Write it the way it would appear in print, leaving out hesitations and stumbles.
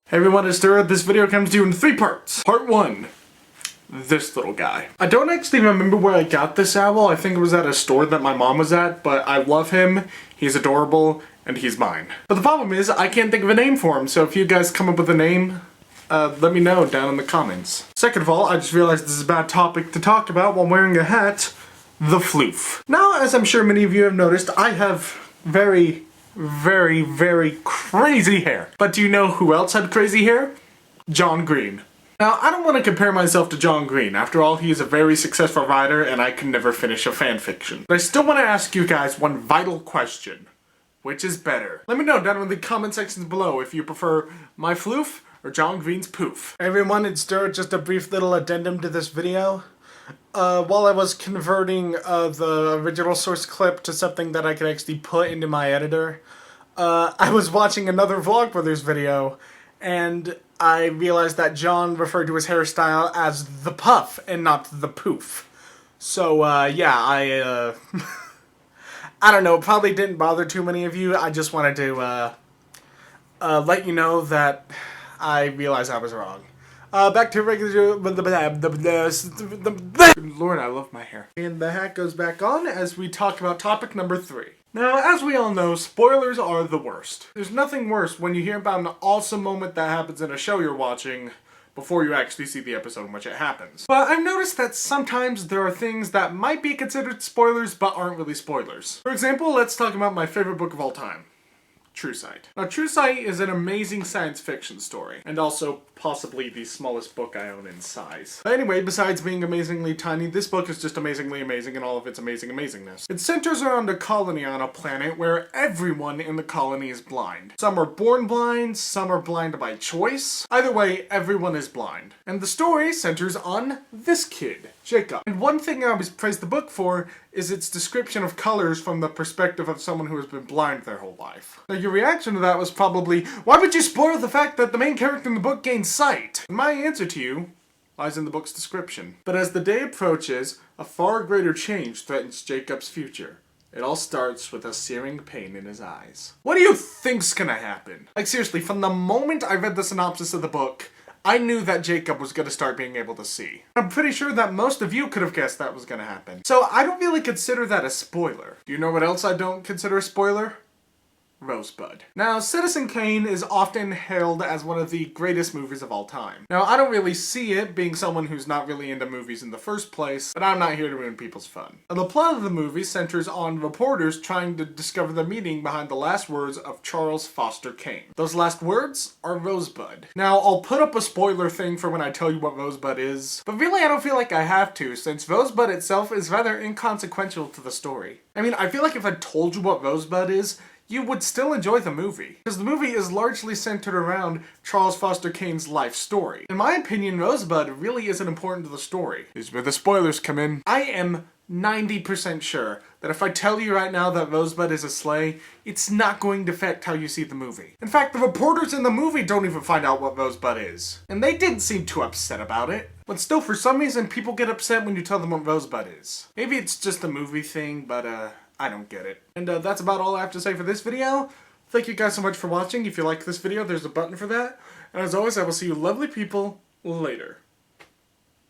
Hey everyone, it's Stuart. This video comes to you in 3 parts. Part 1. This little guy. I don't actually remember where I got this owl. I think it was at a store that my mom was at, but I love him. He's adorable, and he's mine. But the problem is, I can't think of a name for him, so if you guys come up with a name, let me know down in the comments. Second of all, I just realized this is a bad topic to talk about while wearing a hat. The floof. Now, as I'm sure many of you have noticed, I have very crazy hair. But do you know who else had crazy hair? John Green. Now, I don't want to compare myself to John Green. After all, he is a very successful writer and I can never finish a fanfiction. But I still want to ask you guys one vital question. Which is better? Let me know down in the comment sections below if you prefer my floof or John Green's poof. Hey everyone, it's Stuart. Just a brief little addendum to this video. While I was converting the original source clip to something that I could actually put into my editor, I was watching another Vlogbrothers video, and I realized that John referred to his hairstyle as the puff and not the poof. So, yeah, I don't know, probably didn't bother too many of you. I just wanted to, let you know that I realized I was wrong. Back to regular. Lord, I love my hair. And the hat goes back on as we talk about topic number 3. Now, as we all know, spoilers are the worst. There's nothing worse when you hear about an awesome moment that happens in a show you're watching before you actually see the episode in which it happens. But I've noticed that sometimes there are things that might be considered spoilers but aren't really spoilers. For example, let's talk about my favorite book of all time. True Sight. Now, True Sight is an amazing science fiction story, and also possibly the smallest book I own in size. But anyway, besides being amazingly tiny, this book is just amazingly amazing in all of its amazing amazingness. It centers around a colony on a planet where everyone in the colony is blind. Some are born blind, some are blind by choice. Either way, everyone is blind. And the story centers on this kid, Jacob. And one thing I always praise the book for is its description of colors from the perspective of someone who has been blind their whole life. Now, your reaction to that was probably, why would you spoil the fact that the main character in the book gains sight? And my answer to you lies in the book's description. But as the day approaches, a far greater change threatens Jacob's future. It all starts with a searing pain in his eyes. What do you think's gonna happen? Like seriously, from the moment I read the synopsis of the book, I knew that Jacob was going to start being able to see. I'm pretty sure that most of you could have guessed that was going to happen. So I don't really consider that a spoiler. Do you know what else I don't consider a spoiler? Rosebud. Now, Citizen Kane is often hailed as one of the greatest movies of all time. Now, I don't really see it, being someone who's not really into movies in the first place, but I'm not here to ruin people's fun. Now, the plot of the movie centers on reporters trying to discover the meaning behind the last words of Charles Foster Kane. Those last words are Rosebud. Now, I'll put up a spoiler thing for when I tell you what Rosebud is, but really I don't feel like I have to, since Rosebud itself is rather inconsequential to the story. I mean, I feel like if I told you what Rosebud is, you would still enjoy the movie. Because the movie is largely centered around Charles Foster Kane's life story. In my opinion, Rosebud really isn't important to the story. This is where the spoilers come in. I am 90% sure that if I tell you right now that Rosebud is a sleigh, it's not going to affect how you see the movie. In fact, the reporters in the movie don't even find out what Rosebud is. And they didn't seem too upset about it. But still, for some reason, people get upset when you tell them what Rosebud is. Maybe it's just a movie thing, but I don't get it. And that's about all I have to say for this video. Thank you guys so much for watching. If you like this video, there's a button for that. And as always, I will see you lovely people later.